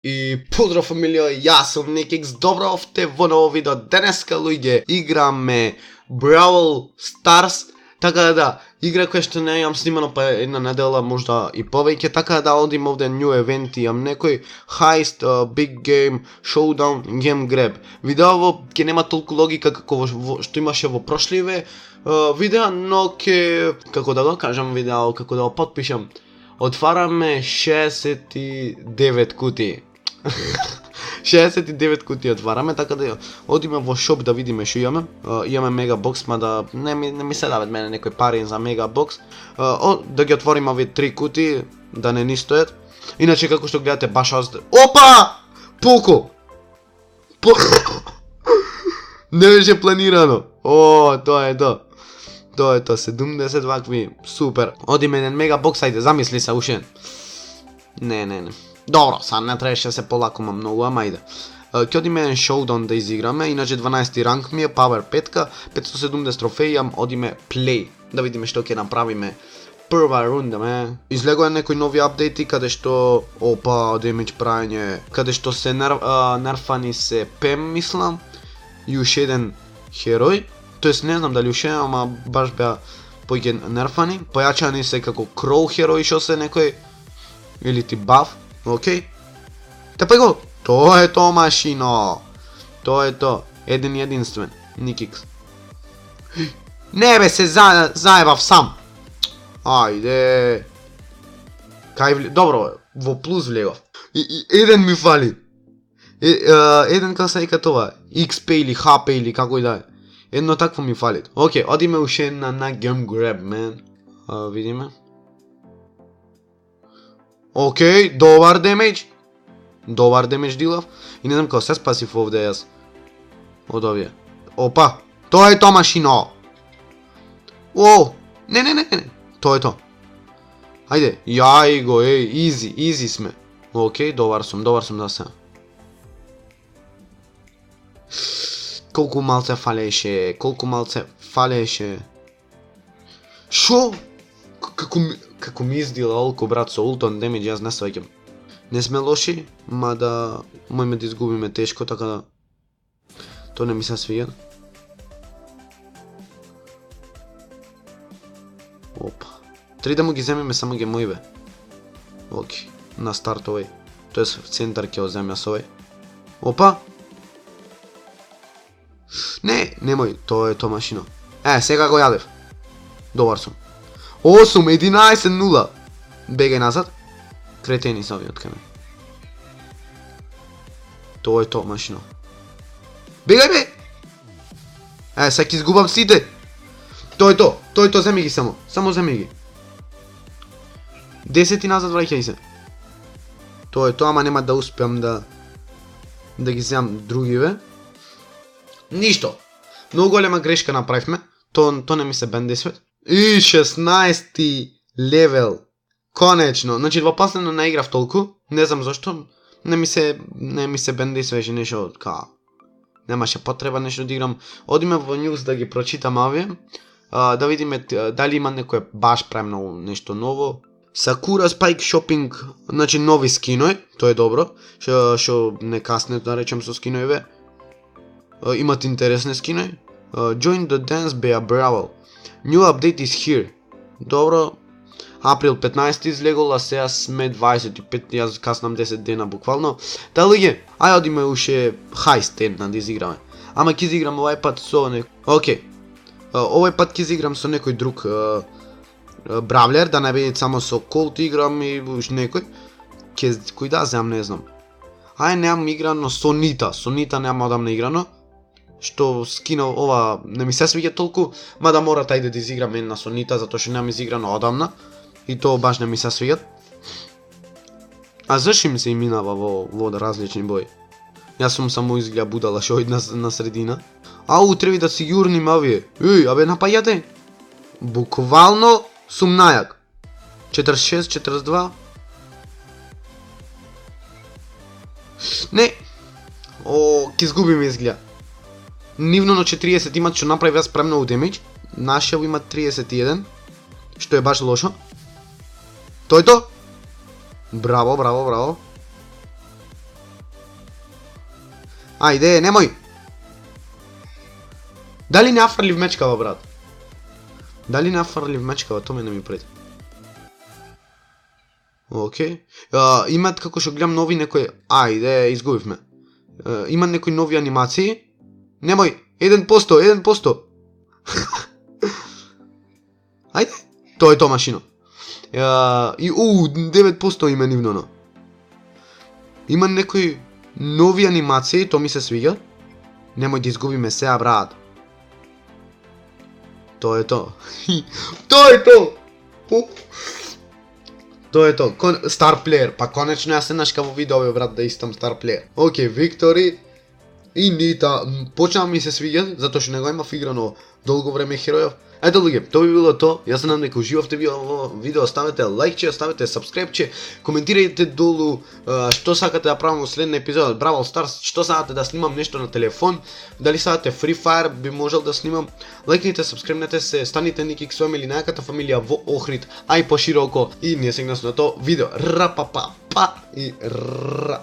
И поздрав фамилија, јас сум Никикс, добро овте во ново видео. Денеска, луѓе, играме Brawl Stars, така да, игра која што не имам снимано па една недела, можда и повеќе, така да одим овде new event, имам некој Heist, Big Game, Showdown, Game Grab. Видеово ќе нема толку логика како што имаше во прошливе видеа, но ќе, како да го кажам видео, како да го потпишам, отвараме 69 кутии. 69 кутии отвараме, така да одиме во шоп да видиме што имаме. Имаме мегабокс, мада не ми се дават мене некои пари за мегабокс. Да ги отвориме овие 3 кутии, да не ни стоят. Иначе како што гледате баш Опа! Поко! Не беше планирано. Тоа е тоа. Тоа е тоа, 70 вакви, супер. Одиме еден мегабокс, ајде, замисли се ушен. Не. Добро, сад не требаше се полакома многу, ама ајде. Ќе одиме еден шоудаун да изиграме, иначе 12 ранг ми е, Power 5-ка, 570 трофеи имам, одиме play. Да видиме што ќе направиме. Прва рунда, ме. Излегоа некои нови апдејти каде што демидж правење, каде што се нерфани се Пем, мислам, и уште еден херој. Тоест не знам дали уште, ама баш беа поќе нерфани. Појачани се како Кроу херој што се некој, или ти баф, окей. Тепај го, тоа е тоа машино. Тоа е тоа, еден единствен, Никикс. Не бе, се заебав сам. Ајде. Добро, во плюс влегов. Еден ми фали. Еден како се вика тоа, XP или HP или како и да е. Едно такво ми фали. Окей, одиме уште на Game Grab, мен. Видиме. Окей, добар демидж. Добар демидж дилав. И не знам како се спасив овде јас. Од овие. Опа, тоа е тоа машино. Не. Тоа е тоа. Ајде, јај го, изи сме. Окей, добар сум да се. Колку малце фалеше. Шо? Како ми издила олко, брат, со ултон демидж, јас не свеќам. Не сме лоши, мада мојме да изгубиме тешко, така да тоа не ми се свиѓа. Опа. Три да му ги земиме само гемоиве. Окей, на старт овој. Тоест в центар ќе оземја со овој. Опа. Не, немој, тоа е тоа машино. Сега го јадев. Добар сум. 8, 11, 0. Бегај назад. Кретени са овие од кај мене. Тоа е тоа машино. Бегај бе! Сега ќе изгубам сите. Тоа е тоа, земи ги само. Само земи ги. 10 и назад враќај се. Тоа е тоа, ама нема да успеам да ги земам другиве. Ништо. Многу голема грешка направивме. То не ми се бендисвет. И 16 левел. Конечно. Значи во последно не играв толку. Не знам зашто. Не ми се бендисвеше нешто као. Немаше потреба нешто да играм. Одиме во news да ги прочитаме овие. Да видиме дали има некој баш премногу нешто ново. Sakura Spike Shopping, значи нови скинои, тоа е добро. Што не касне да речем со скиноиве. Имат интересни скинои. Join the dance беа Brawl. New update is here. Добро. Април 15 излегол, а сега сме 25, јас каснам 10 дена буквално. Та луѓе, ај одиме уште Heist една да изиграме. Ама ќе изиграм овај пат со некој. Окей. Овај пат ќе изиграм со некој друг бравлер, да не биде само со Colt играм и уште некој. Кој да земам, не знам. Ај немам играно со Нита. Со Нита немам одамна играно. Што скино ова не ми се свиѓа толку, мада мора тај да изиграм една со Нита, затоа што немам изиграно одамна. И тоа баш не ми се свиѓа. А зашто ми се и минава во различни бои? Јас сум само изгледа будала што оди на средина. Треби да си јурним овие. Абе напаѓате. Буквално сум најак. 46, 42. Не. Ке изгубиме изгледа. Нивно на 40 имат што направи јас премногу демидж. Нашиот има 31, што е баш лошо. Тоа е тоа. Браво. Ајде, немој! Дали не фрлив мечкава, брат? Дали не фрлив мечкава, то мене ми пред. Океј. Имат како што гледам нови некои... Ајде, изгубивме. Имат некои нови анимации. Немој, 1%, 1%. Ајде, тоа е тоа машино. И 9% има нивно. Има некои нови анимации, тоа ми се свиѓа. Немој да изгубиме сега, брат. Тоа е тоа. Тоа е тоа. Тоа е тоа. Star Player. Па конечно јас еднашка во видео, брат, да истам Star Player. Океј, Victory и Нита. Почнаа ми се свиѓа, затоа што не го имав играно долго време херојов. Ето луѓе, тоа би било тоа. Јас се надам дека уживавте во видео, ставете лајкче, ставете сабскрајбче, коментирајте долу што сакате да правам во следна епизода од Brawl Stars, што сакате да снимам нешто на телефон, дали сакате Free Fire би можел да снимам. Лајкнете, сабскрајбнете се, станите Никик со или најаката фамилија во Охрид, а и пошироко. И ние сегнас на тоа видео. Ра па па па и ра.